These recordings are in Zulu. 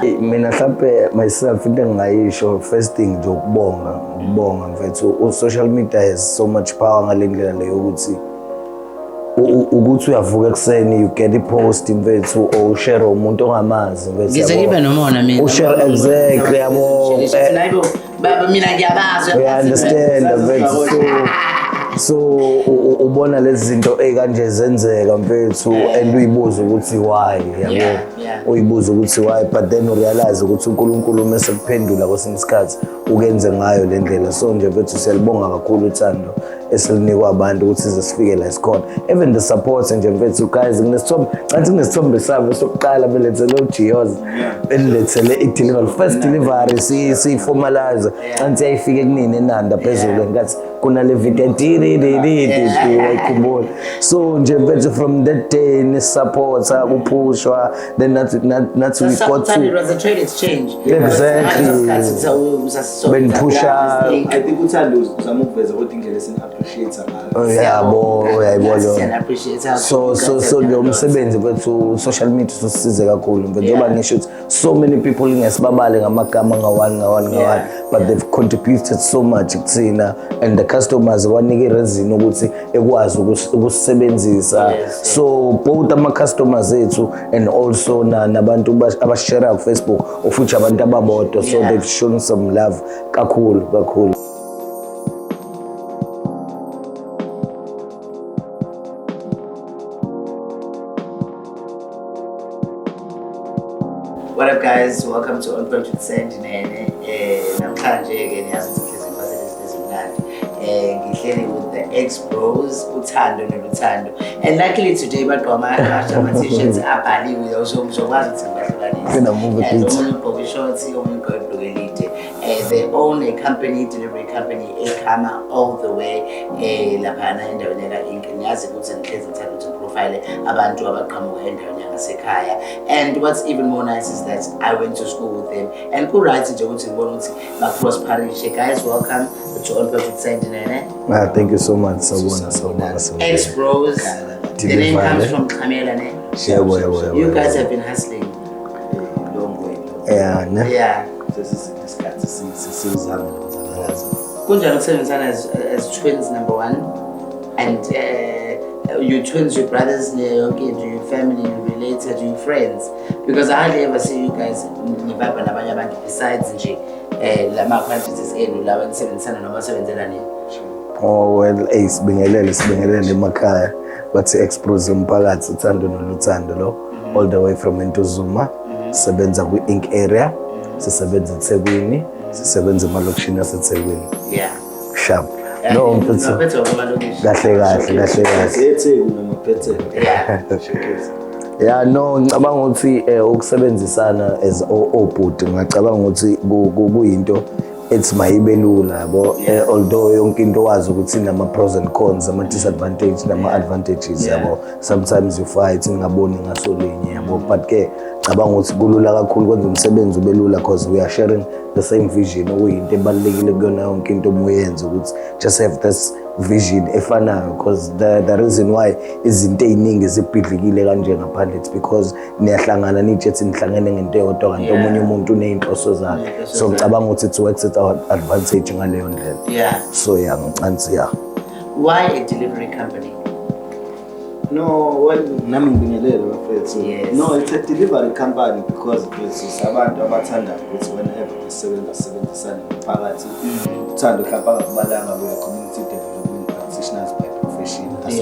Mina mhlawumbe myself into engingayisho first thing nje ukubonga mfethu social media has so much power ngalendlela leyo ukuthi uyavuka ekseni you get i-post mfethu or ushare umuntu ongamazi mfethu. Ngize ngibe nomona mina. Ushare exactly yabo. Baba mina ngiyabazi. I understand mfethu. So ubona lezi zinto ekanje zenzeka mfethu and uyibuza ukuthi why yabo. Uyibuza ukuthi why but then urealize ukuthi uNkulunkulu mase kuphendula kwesinye isikhathi ukenze ngayo le ndlela. So nje mfethu siyalibonga kakhulu uthando esilinikwa abantu ukuthi sizesifike la esikhona. Even the support nje mfethu guys nginesithombe sabo sokuqala belethele uJiyoz belethele i-delivery first delivery si-formalize kanti ayifike kunini eNanda phezulu ngathi kuna le video ayikhumbula. So nje mfethu from that day ni support akuphushwa then nathi we got to it was a trade exchange. Exactly. When push up I think uthando uzama ukuveza kodwa indlela esini appreciate ngayo. Yabo Appreciate so lo msebenzi wethu social media sosize kakhulu mfethu ngoba ngisho ukuthi so many people ngesibabale ngamagama nga1 but they've contributed so much kuthina and the customers kwanika ireason ukuthi ekwazi ukusebenzisa. So both ama customers ethu and also nabantu abashare ku Facebook ufuthi abantu ababodwa so they've shown some love kakhulu. What up guys, welcome to On Point with Sandy Nene. Namhlanje ke niyazi ukuthi izinto ezimnandi. Ngihleli with the ex-bros uThando noLuthando. And luckily today bagqoma ama-t-shirts abhaliwe uzokwazi ukuthi ngibahlukanise. Omunye ugqoke shorts, omunye ugqoke elide. They own a delivery company ekhama all the way laphana endaweni yaka-Inc. Niyazi ukuthi ngihlezi ngithanda ukuthi profile abantu abaqhamuka endaweni yangasekhaya. And what's even more nice is that I went to school with them. And right nje ukuthi ngibona ukuthi baprosperishe. Guys, welcome to On Point with Sandy Nene. Thank you so much. Sabona. Ex-bros. The name comes from Kamela, ne? Yeah. You guys have been hustling. Long way. Yeah. Isikhathi sizama ngizalazi. Kunjani ukusebenzisana as twins number one and you twins, your brothers, your family, you related, you friends, because I hardly ever see you guys nibaba nabanye abantu besides nje lama quantities enu la nisebenzisana noma sebenzela nini. Oh well, sibingelele emakhaya bathi ex-bros umphakathi uThando noLuthando lo all the way from Entuzuma. Sisebenza ku-Inc area, sisebenza eThekwini, sisebenza emalokishini aseThekwini. Yeah. Sharp. No mfethu. Kahle. Yeah, no ngicabanga ukuthi ukusebenzisana as obhuti ngicabanga ukuthi kuyinto ethi mayibe lula yabo although yonke into wazi ukuthi nama pros and cons, ama disadvantages nama advantages yabo. Sometimes you fight ngaboni ngasolinye yabo but ke ngicabanga ukuthi kulula kakhulu kwenza umsebenzi ube lula because we are sharing the same vision okuyinto ebalekile kuyona yonke into omuyenza ukuthi just have this vision efanayo because the reason why izinto eziningi zibhidlikile kanje ngaphandle it's because niyahlangana nijethi nihlangene ngento eyodwa kanti omunye umuntu uneyinhloso zakhe. So ngicabanga ukuthi it works at our advantage ngaleyo ndlela. Yeah. So ngicansi Why a delivery company? No, well, nami ngibingelele bafethu. Yes. No, it's a delivery company because it's abantu abathanda ukuthi whenever besebenzisana nomphakathi. Uthando mhlawumbe akubalanga we community development practitioners by profession as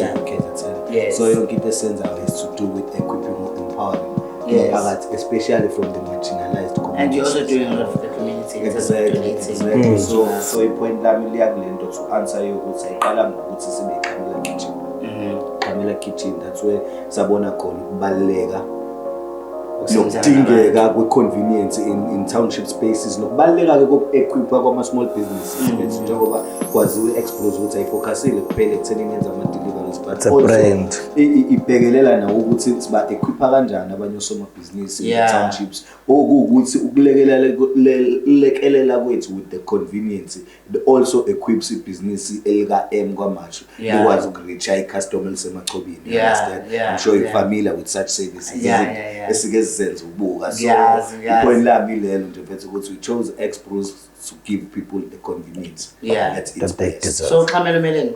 so yonke into esenzayo is to do with equipping or empowering umphakathi, especially from the marginalized community. And you're also doing a lot for the community. Exactly. So ipoint lami liyakule to answer you ukuthi ayiqala ngokuthi sibe iKamela Kitchen. Kamela Kitchen, that's where sabona khona ukubaleka nokudingeka kwe-convenience in township spaces nokubaluleka ke koku-equipa kwama-small businesses njengoba kwaziwe i-ex-bros ukuthi ayifocusile kuphela ekuthenini yenza ama-deliveries brand but It's a also brand. ibhekelela nawo ukuthi siba equipa kanjani abanye osomabhizinisi Yeah. townships okuwukuthi ukulekelela kwethu with the convenience it also equips ibhizinisi elika M kwamasho Yeah. likwazi ukureacha i-customer lisemachobini you Yeah, understand yeah, I'm sure you're yeah. familiar with such services Yeah. esike sizenze ubuka so Ngiyazi. ipoint lami ilelo nje mfethu ukuthi we chose X-Pros to give people the convenience Yeah. at its That they best. deserve. So Xhamelo Meleni.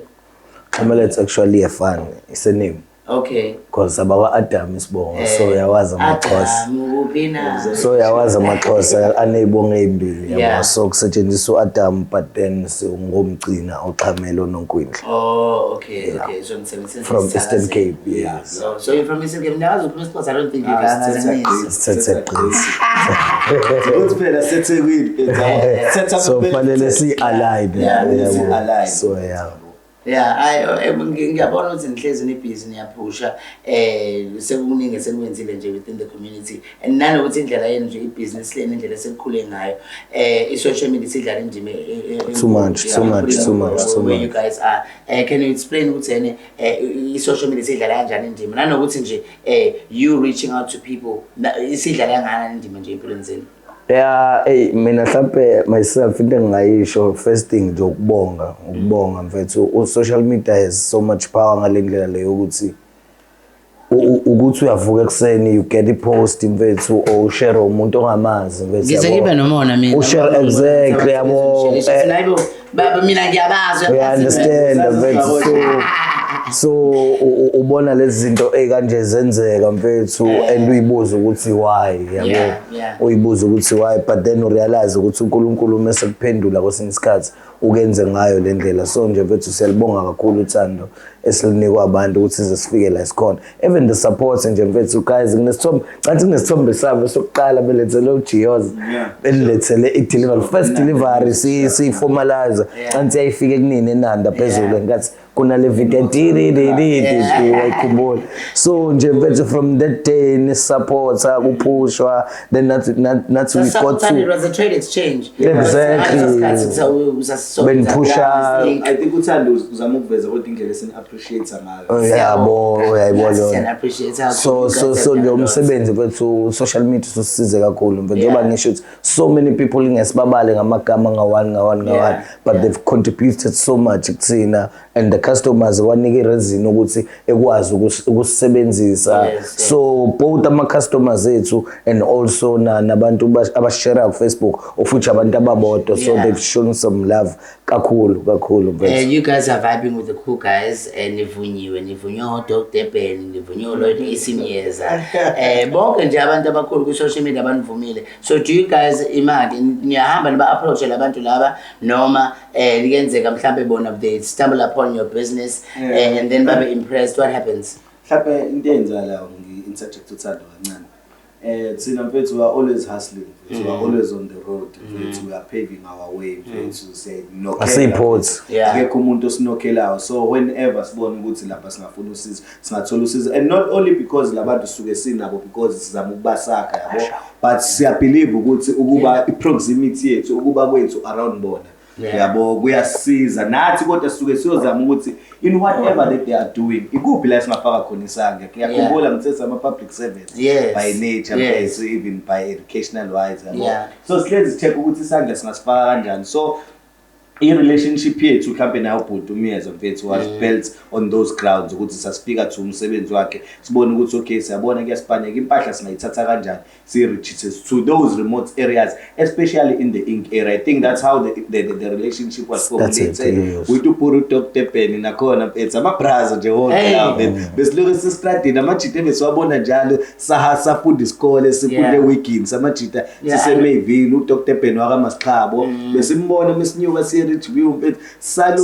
Xhamelo actually a fan. It's a name. Okay. Because ababa Adam isibongo so yawazi amaXhosa. Adam uphi na? So yawazi amaXhosa anezibongo ezimbili Yeah. yabo. So kusetshenziswa Adam but then ngomgcina uXhamelo noNkwindla. Oh, okay. So nisebenzisa From Eastern Cape, yeah. So you're from Eastern Cape. Now as a I don't think you Ah, can sithetha answer Grace. Ukuthi phela sethekwini So fanele si-align. Yeah, si-align. So yeah. Yeah, ngiyabona ukuthi nihlezi nibhizi niyaphusha sekuningi senikwenzile nje within the community and nanokuthi indlela yenu nje ibusiness leni indlela sekukhule ngayo i-social media sidlala indima Too much. where you guys are. Can you explain ukuthi yene i-social media sidlala kanjani indima nanokuthi nje you reaching out to people isidlala kangakanani indima nje empilweni zenu? Yeah, mina mhlawumbe myself into engingayisho first thing nje ukubonga mfethu social media has so much power ngalendlela leyo ukuthi uyavuka ekseni you get i-post mfethu or ushare umuntu ongamazi mfethu Ngize ngibe nomona mina. ushare exactly yabo Baba mina ngiyabazi. I understand mfethu so ubona lezi zinto ekanje zenzeka mfethu and uyibuza ukuthi why yabo Yeah. uyibuza ukuthi why but then u realize ukuthi uNkulunkulu mase kuphendula kwesinye isikhathi ukenze ngayo le ndlela so nje mfethu siyalibonga kakhulu uthando esilinikwa abantu ukuthi size sifike la isikhona even the support nje mfethu guys kunesithombe sabo sokuqala belethele uJiyoza belethele i-delivery first delivery si-formalize kanti yayifike kunini eNanda phezulu ngathi kunale video wayikhumbula so nje mfethu from that day ne-support akuphushwa then nathi we got to it was a trade exchange. Exactly. When push up. I think uthando uzama ukuveza kodwa indlela esini-appreciate ngayo yabo uyayibona appreciate how so nje umsebenzi wethu social media usisize kakhulu mfethu njengoba ngisho ukuthi so many people ingesibabale ngamagama nga-one but they've contributed so much kuthina and the customers wanika i-reason ukuthi ekwazi ukusebenzisa so both ama-customers ethu and also nabantu abashare ku Facebook of which abantu ababodwa so they've shown some love kakhulu you guys are vibing with the cool guys nivunyiwe Dr. Ben nivunyiwe Lloyd Isimyeza bonke nje abantu abakhulu ku social media abanivumile so do you guys imagine niyahamba niba approach labantu laba noma likenzeka mhlambe bona they stumble upon your business and then babe impressed what happens? Mhlawumbe into eyenzala ngi-interject uthando kancane thina mfethu we are always hustling we are always on the road we are paving our way to say asiyiphothi akekho umuntu osinokhelayo so whenever sibona ukuthi lapha singafuna usizo singathola usizo and not only because labantu suke sinabo because sizama ukubasakha yabo but siya believe ukuthi ukuba i-proximity yethu ukuba kwethu around bona yabo kuyasiza nathi kodwa sisuke siyozama ukuthi in whatever that they are doing ikuphi la singafaka khona isanga ngiyakhumbula ngithethe ama public servants by nature so even by educational wise so sihlezi check ukuthi isanga singasifaka kanjani so i-relationship yethu mhlawumbe nayo ubhuti umyeza mfethu was built on those grounds ukuthi sasifika to umsebenzi wakhe sibone ukuthi okay siyabona kuyasipanyeka impahla singayithatha kanjani si-reaches to those remote areas especially in the ink area I think that's how the relationship was formulated with Dr. Ben nakhona mfethu ama-brazo nje wonke lapho besilokhu sisitradini amajita ebesiwabona njalo safunda isikole sifunde weekends amajita sisemayville uDr. Ben wakaMasichabo besimbona mesinyuka review mfethu salute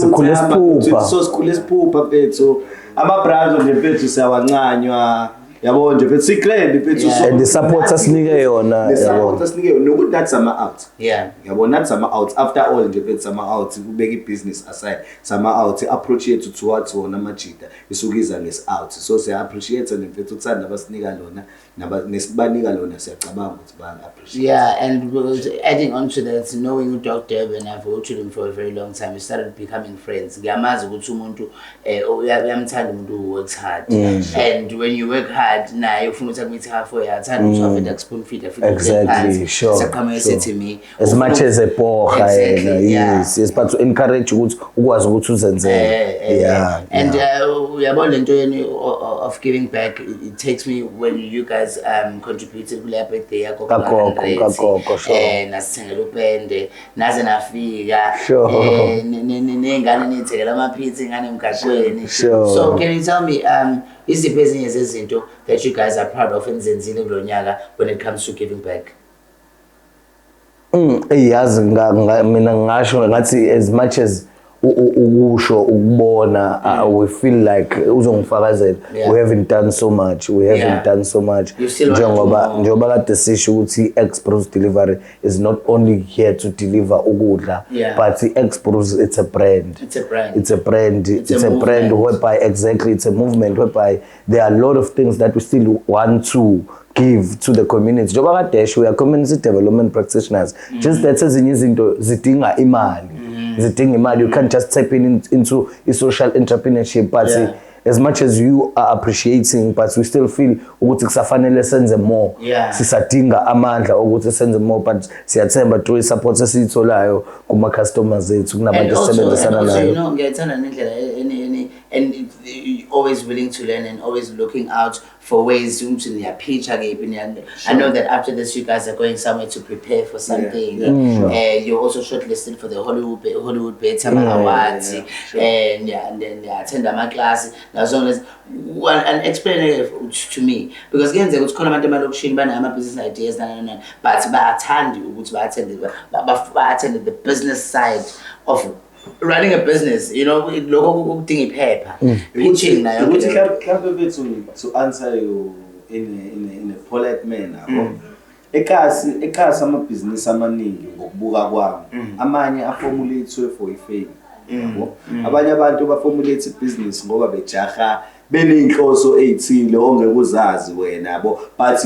sikhule siphupha mfethu ama-brazo nje mfethu siyawancanywa yabo nje mfethu sigrand mfethu Yeah. And the support asinike yona, the support yabo. asinike yona nokuthi that's ama out Yeah. yabo nathi sama out after all nje mfethu sama out ubeka ibusiness aside sama out approach yethu towards wona amajida isukiza nges out so siya appreciate mfethu uthanda abasinika lona nesibanika lona siyacabanga ukuthi ba appreciate. Yeah, and adding on to that, knowing Dr. Durban, I've worked with him for a very long time. We started becoming friends. Ngiyamazi ukuthi umuntu uyamthanda umuntu who works hard. And when you work hard, naye ufuna ukuthi akumithi halfway, athanda ukuthi after spoon feed, Exactly, sure. Saqhamuka esethi me. As much as a pocha Exactly, yena, yeah. yes but to encourage ukuthi ukwazi ukuthi uzenzele. Yeah. And uyabona lento yeni of giving back, it takes me when you guys contributed kule birthday yakho Kagogo, sure. nasithengela upende naze nafika Sure. nengane nithekela amapizza ingane emgaqweni. Sure. So can you tell me iziphi ezinye zezinto that you guys are proud of enizenzile kulo nyaka when it comes to giving back? Eyazi mina ngisho ngathi as much as ukusho ukubona we feel like uzongifakazela Yeah. we haven't done so much Yeah. done so much You still want to do more. njengoba kade sisho ukuthi Express Delivery is not only here to deliver ukudla Yeah. but Express it's a brand. It's a brand. It's a brand. It's It's a a brand movement. whereby exactly it's a movement whereby there are a lot of things that we still want to give to the community. Njengoba kade we are community development practitioners. Just that ezinye izinto zidinga imali. Zidinga imali. You can't just tap into social entrepreneurship but Yeah. as much as you are appreciating but we still feel ukuthi kusafanele senze more. Yeah. Sisadinga amandla ukuthi senze more but siyathemba through support esitholayo kuma customers ethu And kunabantu also, esebenzisana you nayo. know, ngiyayithanda nendlela and always willing to learn and always looking out for ways ukuthi niyapitcha kephi. I know that after this you guys are going somewhere to prepare for something. You're also shortlisted for the Hollywood Betama Awards. And then attend ama class as long as and explain it to me because kuyenzeka ukuthi khona abantu emalokishini banama business ideas but bayathanda ukuthi ba-attend the business side of running a business, you know, lokho kudinga iphepha. Pitching nayo. Ukuthi mhlawumbe bethu to answer you in a polite manner. Ekhasi amabhizinisi amaningi ngokubuka kwami. Amanye aformulate for ifame. Abanye abantu baformulate business ngoba bejaha beneyinhloso ezithile ongeke uzazi wena yabo but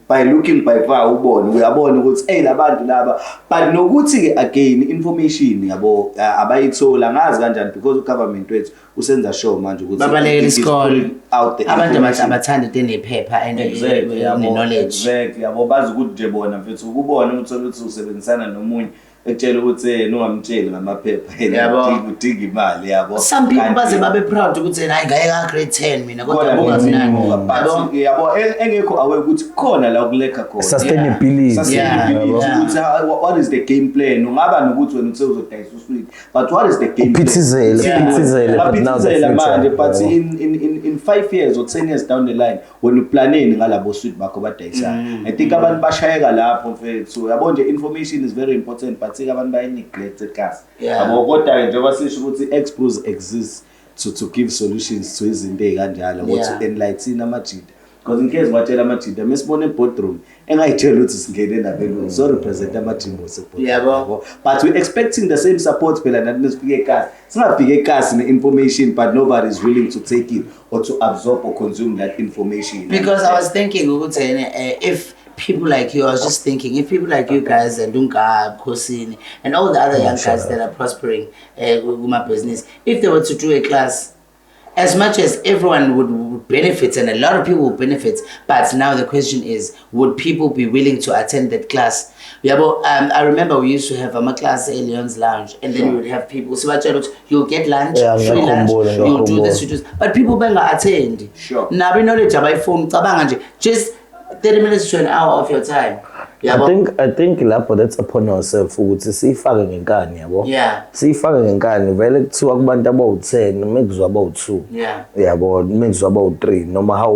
by looking by far ubone uyabona ukuthi hey labantu laba but nokuthi ke again information yabo abayithola ngazi kanjani because government wethu usenza show manje ukuthi babalekela isikole abantu abantu abathanda into enephepha and knowledge. Exactly yabo bazi ukuthi nje bona mfethu ukubona ukuthi usebenzisana nomunye ekutshela ukuthi ungamtsheli ngamaphepha yena udinga imali yabo. Some people baze babe proud ukuthi hayi ngaye ka grade 10 mina kodwa but yabo engekho aware ukuthi khona la ukuleka khona Sustainability. ukuthi what is the game plan ungaba nokuthi wena uthe uzodayisa usweet but what is the game plan Phithizele but now the manje future but in 5 years or 10 years down the line when uplaneni ngalabo sweet bakho badayisana I think abantu bashayeka lapho mfethu yabo nje information is very important but abantu bayi neglected kasi yabo kodwa njengoba sisho ukuthi Express exists to give solutions to izinto ezikanjalo ukuthi enlighten amajida because in case watshela amajida mesibone boardroom engayitshela ukuthi singene nabelungu so represent amajimbo yabo but we expecting the same support phela nathi nesifike ekhaya singafike ekhaya ne information but nobody is willing to take it or to absorb or consume that information. Because I was thinking if people like you, I was just thinking, if people like you guys and Dunga, Kosini, and all the other young guys that are prospering with my business, if they were to do a class, as much as everyone would benefit and a lot of people would benefit, but now the question is, would people be willing to attend that class? I remember we used to have a class at Leon's Lounge, and then we would have people, so you'll get lunch, free lunch, you'll do this, you do this, but people benga attend. Sure. Now we know the job I form, just 30 minutes to an hour of your time. I think lapho that's upon ourselves ukuthi siyifake ngenkani yabo. Yeah. Siyifake ngenkani vele kuthiwa kubantu abawu-10 mekuzwa abawu-2. Yeah. Yabo mekuzwa abawu-3 noma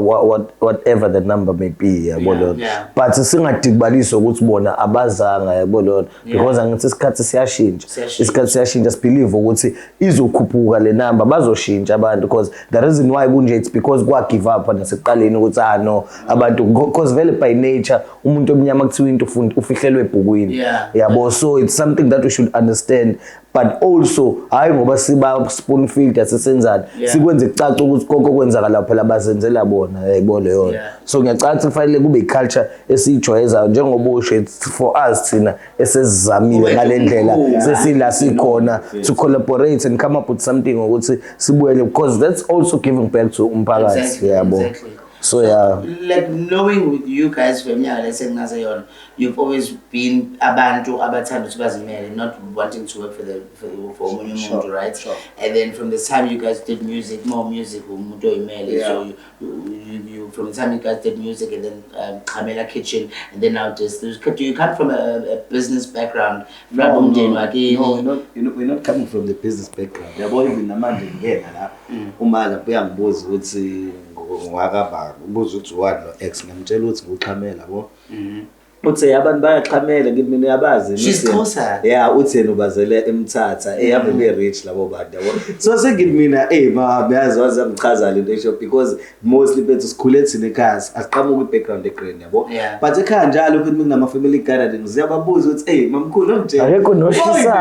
whatever the number may be yabo lona. But singadikubaliswa ukuthi bona abazanga yabo lona because angithi isikhathi siyashintsha. Isikhathi siyashintsha sibelieve ukuthi izokhuphuka le number bazoshintsha abantu because the reason why kunje it's because kwa give up nasekuqaleni ukuthi no abantu because vele by nature umuntu omnyama kuthiwa into ufihlelwe ebhukwini yabo so it's something that we should understand but also hayi ngoba siba spoon feed asesenzana sikwenze kucaca ukuthi konke kwenzakala phela bazenzela bona yayibona leyo so ngiyacabanga kufanele kube iculture esijwayeza njengoba usho it's for us thina esezizamile ngalendlela sesila sikhona to collaborate and come up with something ukuthi sibuyele because that's also giving back to umphakathi yabo. So like knowing with you guys you've always been abantu abathanda ukuthi bazimele, not wanting to work for omunye umuntu, right? Sure. And then from the time you guys did more music umuntu oyimele, so you from the time you guys did music and then Kamela Kitchen and then now this do you come from a business background? No, we're not coming from the business background. Yabo even namanje ngiyena la uma lapho uyangibuza ukuthi ngwakaba ubuza ukuthi wani lo ex ngamtshela ukuthi nguxhamela yabo. Uthe abantu bayaxhamela kimi mina yabazi she's closer. Yeah, uthena ubazele eMthatha eyabe be rich labo bantu yabo. So sengithi mina ma bayazazi ngichaza le nto esho because mostly bethu sikhule thina ekhaya asiqhamuka background egrand yabo. But ekhaya njalo ukuthi kunama family gathering ziyababuza ukuthi mamkhulu ngitshela akekho noshisayo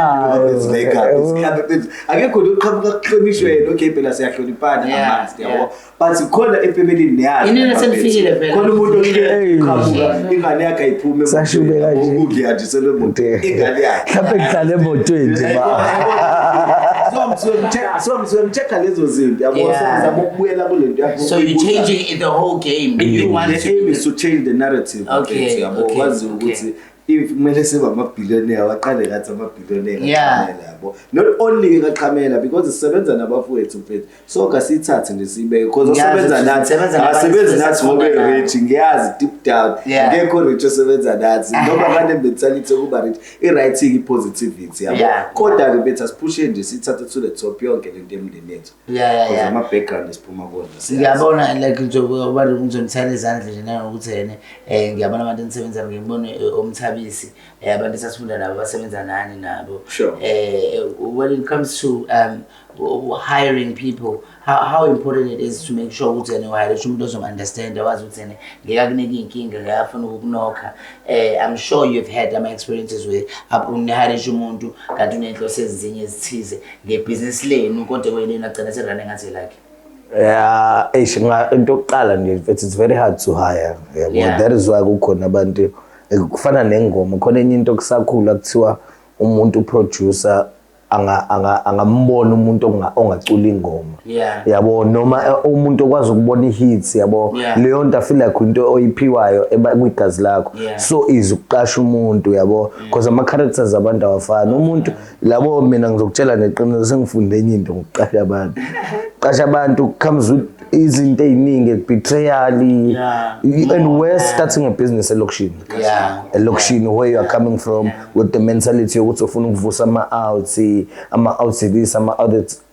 akekho uqhamuka kuhlonishwe okay phela siyahloniphana ngamanzi yabo. But khona efamily niyazi inene senifikile phela khona umuntu oqhamuka ingane yakhe ayiphume sashubeka nje ukuyajisela emoto ingane yakhe mhlawumbe kuhlale emotweni nje so ngitshekha lezo zinto yabo sizama ukubuyela kule nto yakho. So you changing the whole game. You want the aim is to change the narrative. Okay. Yabo wazi ukuthi if kumele sibe amabillionaire waqale ngathi amabillionaire yabo not only ngaqhamela because sisebenza nabafowethu mfethu so kasithathe nje sibe because usebenza nathi asebenza nathi ngoba rich ngiyazi deep down ngekho rich osebenza nathi noma kane mentality kuba rich i-writing i-positivity yabo kodwa ke bethu asipushe nje sithathe to the top yonke lento emndeni yethu because ama background esiphuma kona ngiyabona like njengoba ngizomthanda izandla nje nangokuthi ngiyabona abantu enisebenza ngibone omthabisi abantu esasifunda nabo basebenza nani nabo. When it comes to hiring people, how important it is to make sure ukuthi uhire umuntu ozom-understand wazi ukuthi ngekakunika inkinga ngiyafuna ukukunokha. I'm sure you've had ama experiences with unihire umuntu kanti unenhloso ezinye ezithize ngebhizinisi lenu kodwa kwenina agcina serane ngathi like into yokuqala nje it's very hard to hire yabo. That is why kukhona abantu kufana nengoma khona enye into kusakhula kuthiwa umuntu producer angambona umuntu ongacula ingoma yabo noma umuntu okwazi ukubona ihits yabo leyo nto feel like into oyiphiwayo kwigazi lakho so izukuqasha umuntu yabo because ama characters abantu awafani umuntu labo mina ngizokutshela neqiniso sengifunde enye into ngokuqasha abantu qasha abantu comes with izinto eziningi betrayal and we're starting a business elokishini elokishini where you are coming from with the mentality yokuthi ufuna ukuvusa ama outs this ama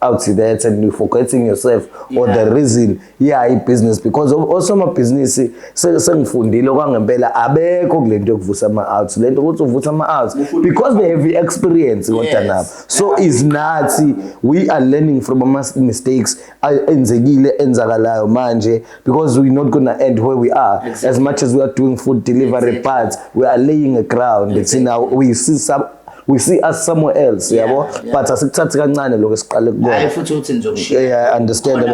outs that and you forgetting yourself or the reason i-business because also ama business sengifundile kwangempela abekho kulento yokuvusa ama outs lento ukuthi uvusa ama outs because they have experience kodwa nabo so is nathi we are learning from our mistakes enzekile enzakalayo manje because we're not gonna end where we are as much as we are doing food delivery parts we are laying a ground it's now we see us somewhere else yabo but asikuthathi kancane lokho esiqale kubona futhi uthi nizokushiya I understand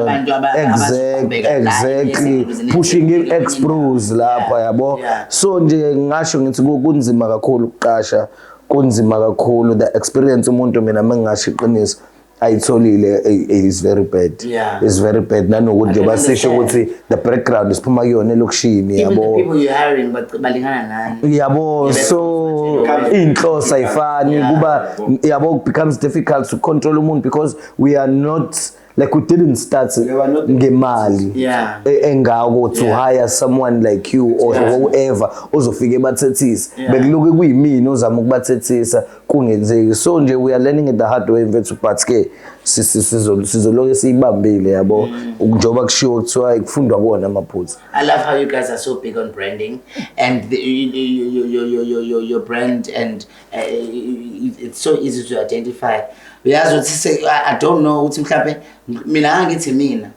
exactly pushing ex-bros lapha yabo so nje ngisho ngithi kunzima kakhulu ukuqasha kunzima kakhulu the experience umuntu mina mengasho iqiniso ayitholile is very bad is very bad nanokuthi basisho ukuthi the background isiphuma kuyona elokishini yabo the people you hiring balingana nani yabo so inhloso ayifani kuba yabo becomes difficult to control umuntu because we are not like we didn't start ngemali Yeah. engako to hire someone like you or whoever ozofika ebathethisa bekuloke kuyimini ozama ukubathethisa kungenzeki so nje we are learning it the hard way mfethu but ke sizoloke siyibambile yabo njengoba kushiwo kuthiwa kufundwa kuwona amaphutha. I love how you guys are so big on branding and your brand and it's so easy to identify. Uyazi ukuthi I don't know ukuthi mhlawumbe mina angithi mina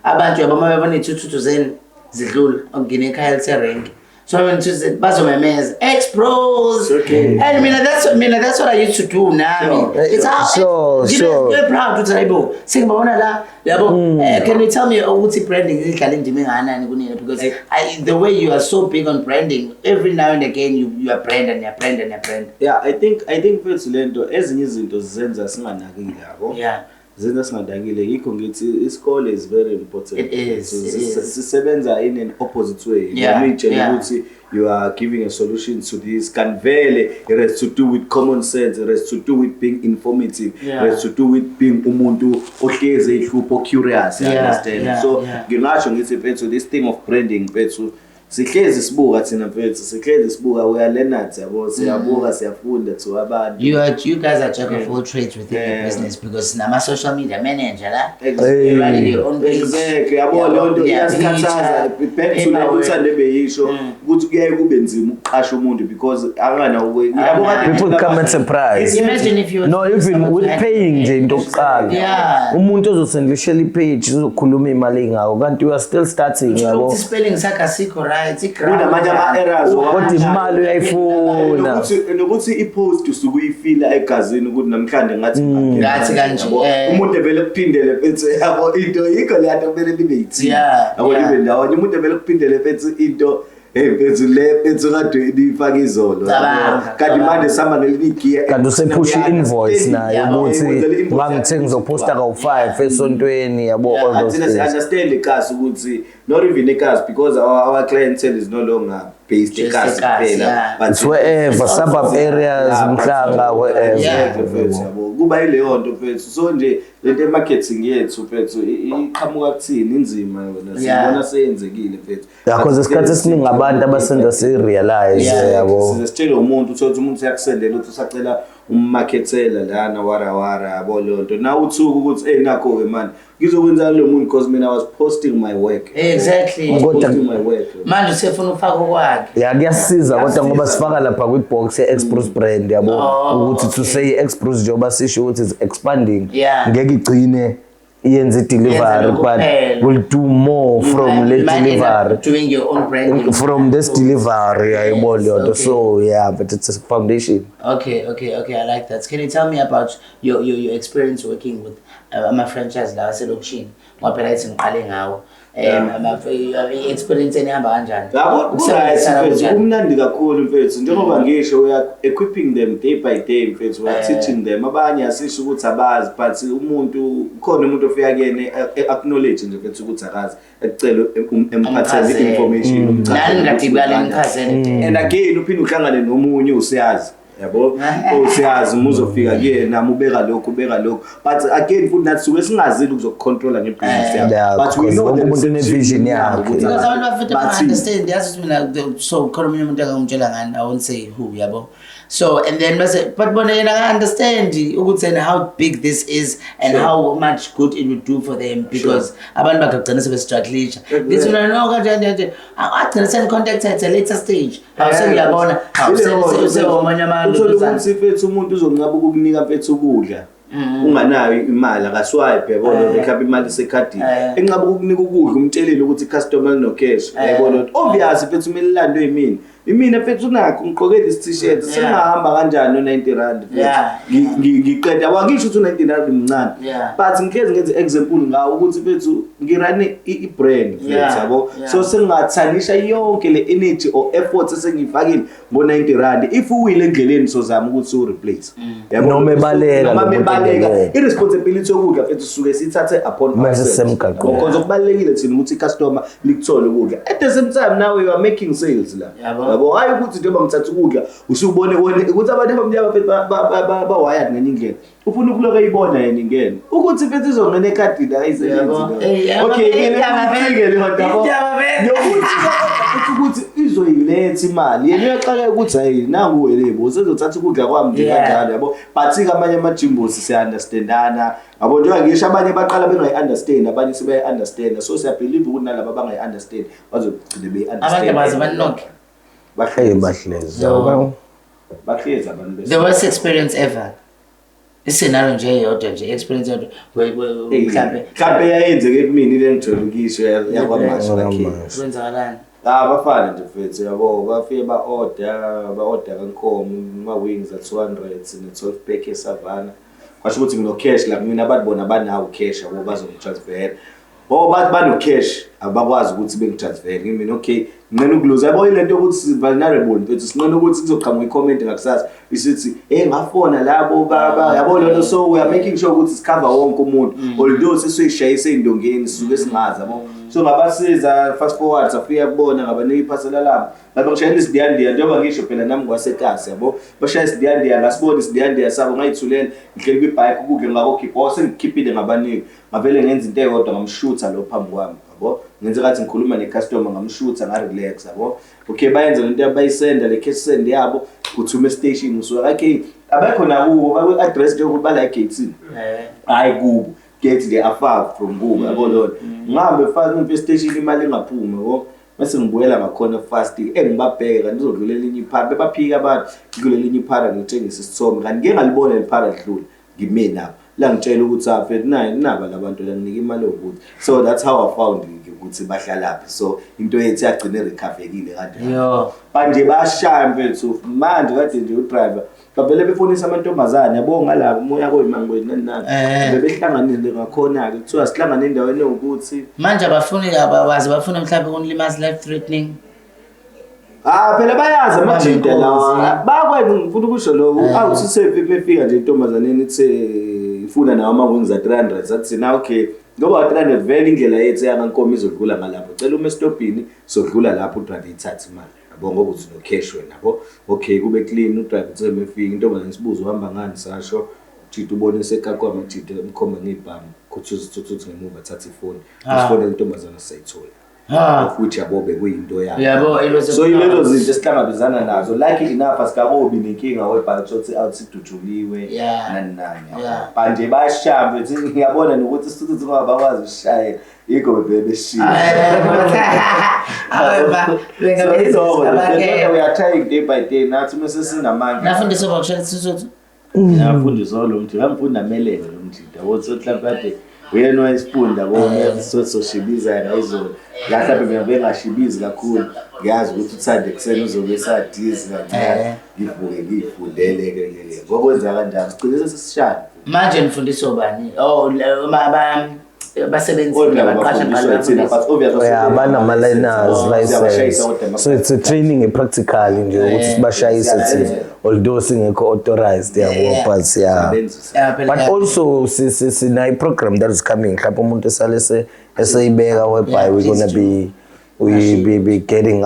abantu yabo mabebona ithuthu zeni zidlula ongena ekhaya lithe so when to bazomemeza ex-bros and that's what I used to do now. It's how you're proud to table singibona la yabo can you tell me ukuthi branding idlala indima enganani kunina because the way you are so big on branding every now and again you are brand and you brand. Yeah, I think mfethu lento ezinye izinto zizenza singanakile yabo. Yeah. Zenza singadangile yikho ngithi isikole is very important. It is. Sisebenza in an opposite way. Yeah. ukuthi you are giving a solution to this kanvele it has to do with common sense, it has to do with being informative, it has to do with being umuntu ohleze ihlupho curious, you understand. So ngingasho ngithi mfethu this thing of branding mfethu sihlezi sibuka thina mfethu sihlezi sibuka we are learners yabo siyabuka siyafunda to abantu. You guys are jack of all trades within the business because nama social media manager la Exactly. you running your own business. Exactly. Yabo lonto iyasikhathaza back to la uthande beyisho ukuthi kuyaye kube nzima ukuqasha umuntu because akana yabo People come at surprise. Imagine if you No, even with paying nje into yokuqala. Yeah. Umuntu ozosendisha page uzokhuluma imali ngako kanti you are still starting yabo. ukuthi spelling sakho asikho right kunamanye ama-errors Kodwa imali uyayifuna. nokuthi i-post usuke uyifila egazini ukuthi namhlanje ngathi ngathi kanje umuntu evele kuphindele mfethu yabo into yikho le nto kumele libe yithini yabo libe ndawonye umuntu evele kuphindele mfethu into mfethu le mfethu kade nifaka izolo kanti manje sihamba ngelinigiya kanti usephusha i-invoice nayo ukuthi ngangithe ngizoposta ka-5 esontweni yabo all those things. Understand ekhasi ukuthi not even ekhasi because our clientele is no longer based ekhasi kuphela but it's wherever suburb areas Mhlanga wherever kuba ileyo nto mfethu so nje lento marketing yethu mfethu iqhamuka kuthini inzima yona sibona seyenzekile mfethu because isikhathi esiningi abantu abasenza se-realize yabo sizesitshela umuntu uthola umuntu uyakusendela ukuthi usacela ummarketela lana wara yabo leyo nto na uthuka ukuthi nakho ke man ngizokwenza lo muntu because mina I was posting my work. Exactly. Posting my work. Manje usefuna ufaka kwakhe. Yeah, kuyasiza kodwa ngoba sifaka lapha kwi-box ye-Express brand yabo ukuthi to say Express njengoba sisho ukuthi is expanding ngeke igcine yenze delivery but will do more from the delivery doing your own branding from this delivery yabo leyo so yeah but it's a foundation. Okay, I like that. Can you tell me about your experience working with my franchise la waselokishini ngoba ithi ngiqale ngawo experience enihamba kanjani? Yabo kumnandi kakhulu mfethu njengoba ngisho we are equipping them day by day mfethu we are teaching them abanye asisho ukuthi abazi but umuntu khona umuntu ofika kuyena acknowledge nje mfethu ukuthi akazi ecela emphathele information nani ngadibala nichazene and again uphinde uhlangane nomunye usiyazi yabo usiyazi umuzofika kuyena ubeka lokho but again futhi nathi suke singazile ukuzokucontrola ngebusiness yakho but we know umuntu une-vision yakhe because abantu bafite understand yazi mina so khona umuntu umuntu angangitshela ngani I won't say who yabo so and then but bona yena I understand ukuthi how big this is and how much good it would do for them because abantu bagcina sebestrugglisha this una no kanjani agcina sen contact at a later stage awusengiyabona awusengiyabona manje ukuthi mfethu umuntu uzonqaba ukukunika mfethu ukudla unganayo imali akaswipe yabona ekhapha imali sekhadini enqaba ukukunika ukudla umtshelile ukuthi customer no cash yabona obvious mfethu kumele landwe yimini imina mfethu unakho ngiqokela isi-t-shirt singahamba kanjani no-90 ngiqeda awangisho ukuthi u-90 mncane but ngihlezi ngenze example ngawo ukuthi mfethu ngirane i-brand mfethu yabo so sengingathanisha yonke le energy or effort esengiyifakile ngo-90 if uwile endleleni sozama ukuthi u-replace noma ebaleka i-responsibility yokudla mfethu suke siyithathe upon ourselves because okubalulekile thina ukuthi i-customer likuthole ukudla at the same time now you are making sales la yabo hayi ukuthi njengoba ngithatha ukudla usubone ukuthi abantu abamnyama phela ba-wired ngenye indlela ufuna ukuloku eyibona yena ingene ukuthi mfethu izongena ekadini ayisebenzi okay ukuthi izoyiletha imali yena uyaqala ukuthi hayi nangu welebo usezothatha ukudla kwami nje kanjalo yabo but amanye amajimbosi siya-understandana yabo njengoba ngisho abanye baqala bengayi-understand abanye sebayi-understand so siyabhelieve ukuthi nalaba abangayi-understand bazogcine beyi-understand abantu baze banonke bahlezi bahlezi abantu the worst experience ever iscenario nje eyodwa nje experience yodwa mhlampe yayenzeke kumina ile ngijwayele ukisho yakwamasha lakhe kwenzakalani bafana nje mfethu yabo bafike ba-order kankomo ama-wings a-200 ne-12 pack esavana kwasho ukuthi ngino-cash la mina abantu bona banawo cash yabo bazongitransfera bathi bano-cash abakwazi ukuthi bengitransfere ngimina okay nginqena ukuluza yabo ile nto yokuthi vulnerable mfethu sinqena ukuthi kuzoqhamuka i-comment ngakusasa isithi ngafona labo yabo lento so we are making sure ukuthi sikhava wonke umuntu although sesiyishayise ey'ndongeni sisuke singazi yabo so ngabasiza fast forward safika kubona ngabanika iphasela labo lapha ngishayela isidiyandiya njengoba ngisho phela nami ngwasekasi yabo bashaya isidiyandiya ngasibona isidiyandiya sabo ngayithulela ngihleli kwibhayiki ukudla ngingakokhipa sengikhiphile ngabaningi ngavele ngenza into eyodwa ngamshutha lo phambi kwami yabo ngenze ngathi ngikhuluma ne-customer ngamshutha nga-relax yabo okay bayenza lento abayisenda le cash send yabo kuthume station usuka okay abekho nakubo bakwe-address njengokuthi bala egate-ini hayi kubo gate they are far from kubo yabo lona ngihambe fast station imali engaphumi yabo bese ngibuyela ngakhona fast engibabheke kanti uzodlula elinye iphara bebaphika abantu ngikule linye iphara ngitshengisa isithombe kanti ngeke ngalibona liphara lidlula ngime nabo la ngitshela ukuthi afethu naba labantu la nginika imali yokuthi so that's how I found ukuthi bahlalaphi so into yethu yagcina irecoverekile kanti manje bashaya mfethu manje kade nje udriver bavele befonisa amantombazane yabo ngalabo umoya koyimangweni nani bebehlanganile ngakhona ke kuthiwa sihlangane endaweni ukuthi manje abafuni abawazi bafuna mhlawumbe ukunilimaza life threatening phela bayazi amajinta lawa bakwazi ngifuna ukusho lokho awuthi sefika nje intombazaneni ithe ifuna nawo ama-wings a-300 sathi na okay ngoba 300 vele indlela yethu yangankomo izodlula ngalapho cela uma estobhini sodlula lapho udriver ithathe imali yabo ngoba uthi no-cash wena yabo okay kube clean udriver uthe mefika intombazane sibuza uhamba ngani sasho jita ubone sekakwama jita umkhomba ngibhamu kuthuthuthuthu ngemuva athatha ifoni isifonela intombazane sayithola futhi yabo bekuyinto yakho so ilezo zinto esihlangabezana nazo like enough asikabobi nenkinga webhayik shothi out sidujuliwe nani manje bayashambe ngiyabona nokuthi isithuthi ngabakwazi ukushayela yikho bebeshiya we are trying day by day nathi mase sinamandla nafundiswa bakushayela isithuthi ngiyafundiswa lo mthi ngamfunda melele lo mthi yabo so mhlawumbe wena wayisifunda bona soshibiza yena izolo mhlawumbe mina bengashibizi kakhulu ngiyazi ukuthi uthande kuseni uzobe sadizi kancane ngifundele ke ngokwenza kanjani sigcine sesishaya manje nifundiswa bani basebenzi abaqasha ngalo banama-liners license so it's a training practical nje ukuthi sibashayise thina although singekho authorized yabo but but also sina i-program that is coming mhlawumbe umuntu esayibeka whereby we're gonna be getting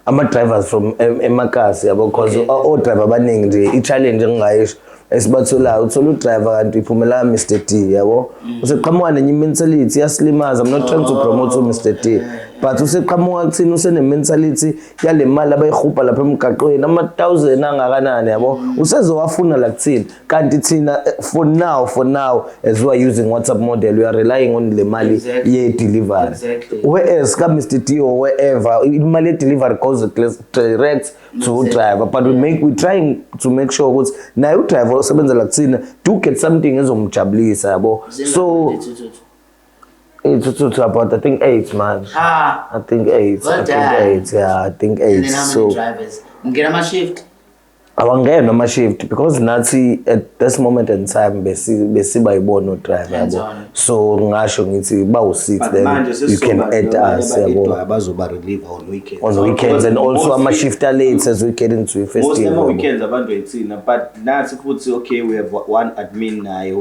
ama-drivers from emakhasi yabo because o-driver abaningi nje i-challenge engingayisho esibatholayo uthola udriver kanti iphumela Mr D yabo useqhamuka nenye mentality yasilimaza I'm not trying to promote Mr D but useqhamuka kuthina usene mentality yale mali abayihupha lapha emgaqweni ama-1000 angakanani yabo usezowafuna la kuthina kanti thina for now as we are using WhatsApp model we are relying on le mali ye-delivery whereas ka Mr D or wherever imali ye-delivery goes direct to driver but we're trying to make sure ukuthi naye udriver osebenza la kuthina do get something ezomjabulisa yabo so it's about I think 8 man. I think 8 yeah I think 8 and then how so many drivers ngena ama-shift awangena ama-shift because nathi at this moment in time besibayibona udriver yabo so ngasho ngithi bawu-6 then you can add us yabo abazoba relieve on weekends and also ama-shift late as we get into most festival weekends abantu ayithina but nathi futhi okay we have one admin naye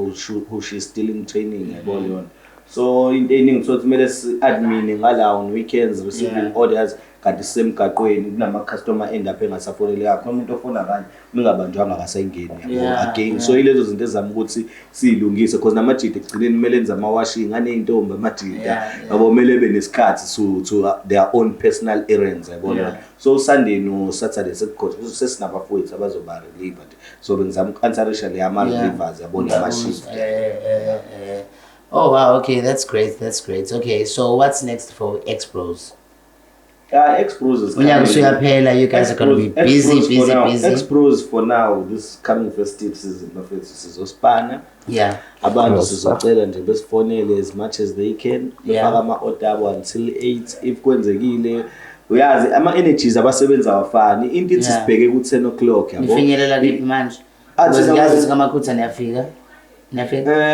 who she's still in training yabo yona So into eningi sothi kumele si-admin ngala on weekends receiving orders kanti sisemgaqweni kunama-customer end up engasafoneleka khona umuntu ofona kanye ningabanjwanga akasayingeni yabo again so ilezo zinto ezizama ukuthi siyilungise because namajida ekugcineni kumele enze ama-washing aney'ntombi amajida yabo kumele ebe nesikhathi to their own personal errands yabona so Sunday no Saturday sesinabafowethu abazoba relievered so bengizama uku-answerisha le ama-relievers yabona ama-shift. Oh wow, okay, that's great. Okay, so what's next for X-Bros? X-Bros is coming. You guys are going to be busy. X-Bros for now, this coming festive season, sizospana. Yeah. Abantu sizocela nje besifonele as much as they can. Befaka ama-order abo until 8 if kwenzekile. Uyazi ama-energies abasebenza awafani. Into ithi sibheke ku-10 o'clock yabo. Nifinyelela kephi manje? Ngazi kaMakhutha niyafika.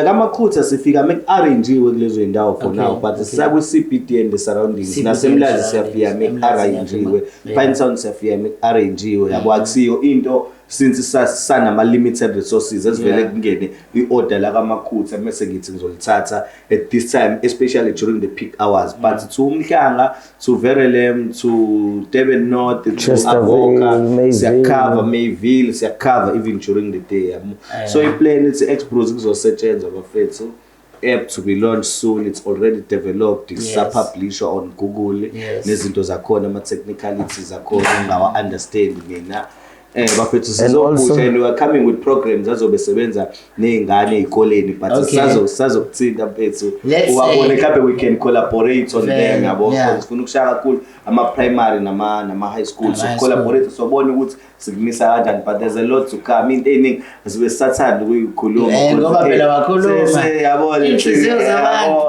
Kamakhutha sifika make-arrange-iwe kulezo zindawo for now but sakwi-CBD and the surroundings nasemlazi siyafika make-arrange-iwe Pinetown siyafika make-arrange-iwe yabo akusiyo into since sanama-limited resources ezivele kungene i-order la kaMakhutha mase ngithi ngizolithatha at this time especially during the peak hours but to Umhlanga to Verulam to Durban North to Avoka siyakhava Mayville siyakhava even during the day so i-plan it's X-Bros kuzosetshenzwa bafethu app to be launched soon. It's already developed. It's published on Google. Nezinto zakhona ama-technicalities zakhona ngawa understand mina. Bafethu sizobusha and we are coming with programs azobesebenza ney'ngane ey'koleni but sazokuthinta mfethu uwabone kabe we can collaborate on them yabo sifuna ukushaya kakhulu ama-primary nama-high school so collaborate sobona ukuthi sikumisa kanjani but there's a lot to come into eningi asibe sisathanda ukuyikhuluma ngoba phela wakhuluma inhliziyo zabantu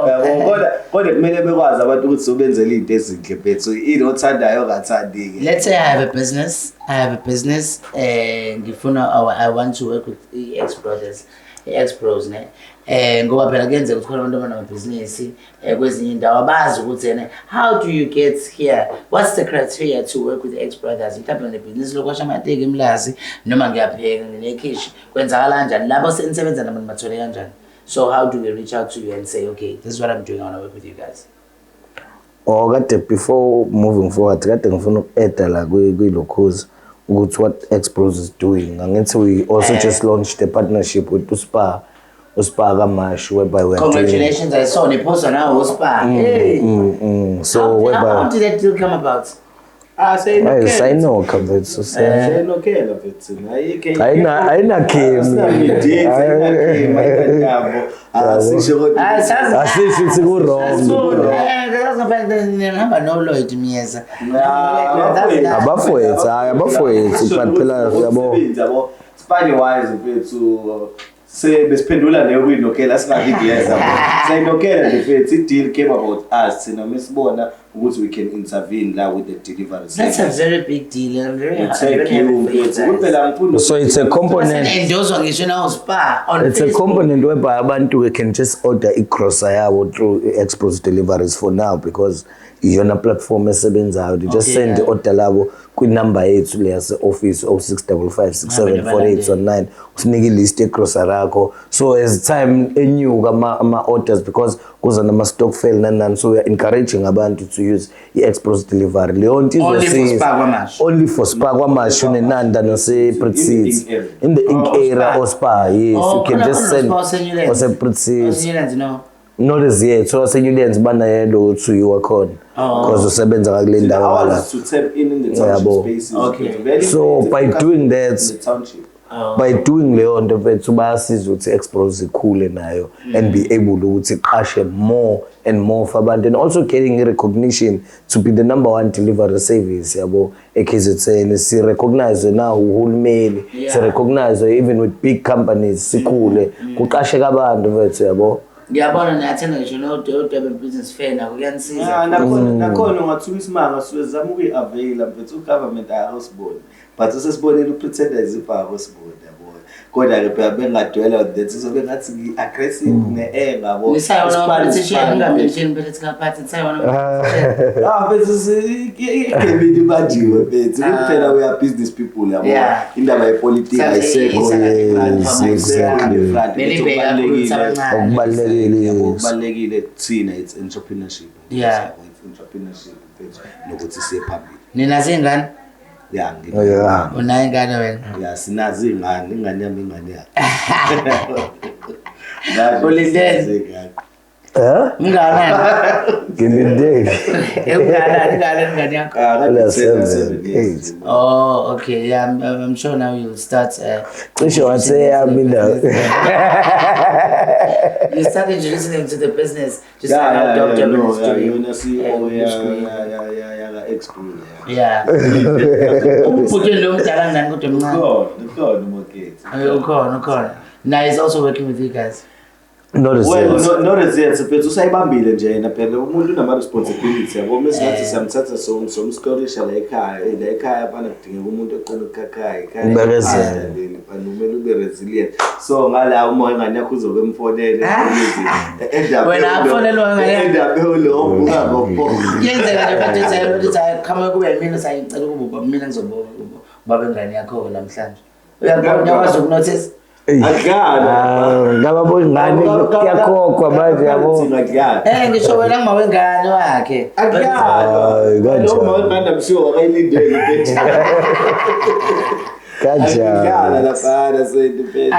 kodwa kumele bekwazi abantu ukuthi sobenzele izinto ezinhle mfethu ini othandayo ongathandi-ke. Let's say I have a business ngifuna I want to work with X-Bros ne ngoba phela kuyenzeka ukuthi khona abantu abanamabhizinisi kwezinye indawo abazi ukuthi how do you get here, what's the criteria to work with X-Brothers mhlawumbe nebhizinisi lokwasha amateki emlazi noma ngiyapheka nginekhishi kwenzakala kanjani labo senisebenza nabo nibathole kanjani, so how do we reach out to you and say okay this is what I'm doing, I want to work with you guys? Kade before moving forward kade ngifuna uku-add la kwi-locals ukuthi what X-Bros is doing. Angithi we also just launched a partnership with Uspa Kamash whereby we are congratulations doing... I saw the post on our Uspa. So how did that deal come about? I know Kabet so say no care of it. Aina came. besiphendula leyo kuyinokela singabigiyeza sayinokela nje mfethu i-deal came about us thina mesibona ukuthi we can intervene la with the delivery. That's a very big deal and I'm very happy. So it's a component. It's a component whereby abantu can just order i-grocer yabo through X-Bros deliveries for now because iyona platform esebenzayo. You just send the order labo kwi-number yethu le yase-office 0655674819 usinike ilist ye-grocery yakho. So as time enyuka ama-orders because kuza nama-stock fail nanani so we are encouraging abantu to use i-X-Bros delivery. Leyo nto only for Spar KwaMashu uneNanda nase-Pretoria in the Ink area or Spar. Yes, you can just send Pretoria. Not as yet, so Newlands banayelo to you wakhona because usebenza kakule ndawo la to tap in the township spaces. Okay. So by doing that by doing leyo nto mfethu bayasiza ukuthi X-Bros ikhule nayo and be able ukuthi iqashe more and more for abantu and also getting recognition to be the #1 delivery service yabo eKZN. Si recognize now uhulumeni, si recognize even with big companies sikhule kuqashe abantu mfethu yabo. Ngiyabona niyathena ngisho no-Durban Business Fair nako kuyanisiza. Nakhona ungathuka isimanga sizama ukuyi-availa mfethu ugovernment ayakosiboni but usesibonile upretenda izipha akosiboni yabo. kodwa-ke phela bengadwela that izobe ngathi ngi-aggressive ne-ngabo nisayona politician ngamenshini phela singaphathi nisayona igemini ibanjiwe bethu kuphela we are business people yabo indaba yepolitiki ayisekho okubalulekile thina it's entrepreneurship entrepreneurship nokuthi siye phambili. Ninazo ingane? Ya unayo ingane wena? Ya sinazo ingane yami ingane yakhe. Ulindele? Mngane? Ngilindele. Ingane yakho? Oh, okay. Yeah, I'm sure now you'll start. Cishe waseyami la. You start introducing them to the business, just like how Dr. Lou is doing. You're the CEO, Expo. Yeah. Ukhona. Now he's also working with you guys. Not as phela usayibambile nje yena phela umuntu unama responsibility yabo mesingathi siyamthatha somstorisha la ekhaya bana kudingeka umuntu oqina ukukhakhaya ekhaya kumele ube resilient so ngala uma ingane yakho uzobe emfonele wena afonelwa ngane lo ngabo yenzeka nje bathi kama kube mina sayicela ukuba mina ngizoba ingane yakho namhlanje uyakwazi ukunotice ngababona ngane kuyakhokhwa manje yabo ngisho wena ngima wengane wakhe lo ngane mshiwo akayilindele I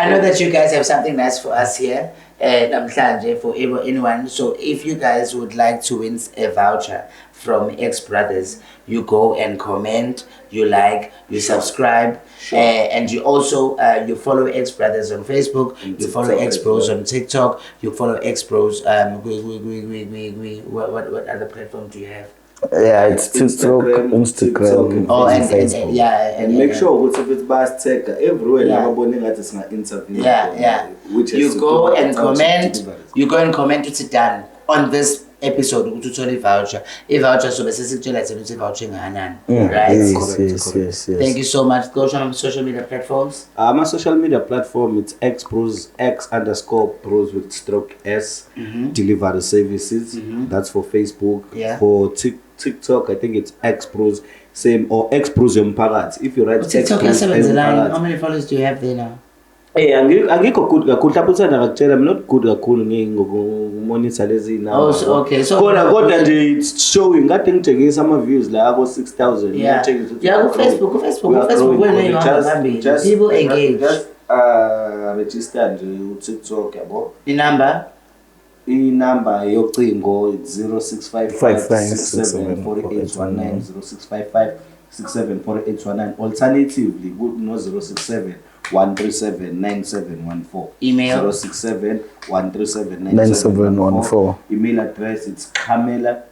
know that you guys have something nice for us here namhlanje for anyone. So if you guys would like to win a voucher from X Brothers, you go and comment, you like, you subscribe, and you also you follow X Brothers on Facebook, you follow X Bros on TikTok, you follow X Bros. What other platform do you have? Yeah, it's TikTok, Instagram. Oh, and make sure if it's best take everywhere. Interview. You go and comment. You go and comment to sit down on this episode to tell voucher. A voucher so basically voucher right? Yes. Thank you so much. Go on social media platforms. My social media platform it's X_Bros X_Bros with stroke S delivery services. That's for Facebook. For TikTok I think it's X_Bros same or X_Bros Yomphakathi. If you write TikTok how many followers do you have there now? Angikho good kakhulu lapho uthanda ngakutshela I'm not good kakhulu ngokumonitor lezi number. Oh, okay. So kodwa nje it's showing kade ngitshengisa ama views la abo 6000 ngiyatshengisa ukuthi ku Facebook wena ingihamba phambili people engage just register nje uTikTok yabo inamba yocingo 0655674819 0655674819 alternatively no 067 1379714 email 067 1379714 email address it's Kamela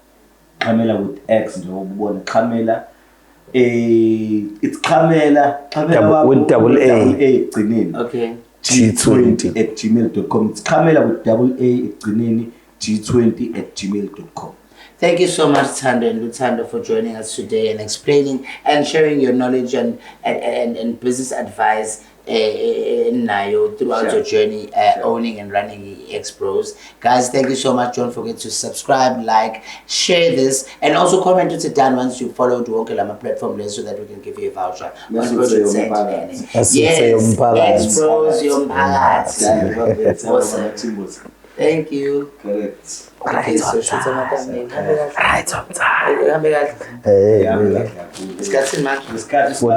with X nje ubone Kamela it's Kamela with double A egcineni okay G20@gmail.com it's Kamela with double A egcineni G20@gmail.com. Thank you so much, Thando and Luthando, for joining us today and explaining and sharing your knowledge and business advice Nayo throughout your journey owning and running X Bros. Guys, thank you so much. Don't forget to subscribe, like, share this, and also comment it down once you follow the Wokelama platform so that we can give you a voucher. Yes, X Bros, Awesome. Thank you. Correct. Right on time. Hey, Discussing much. Discussing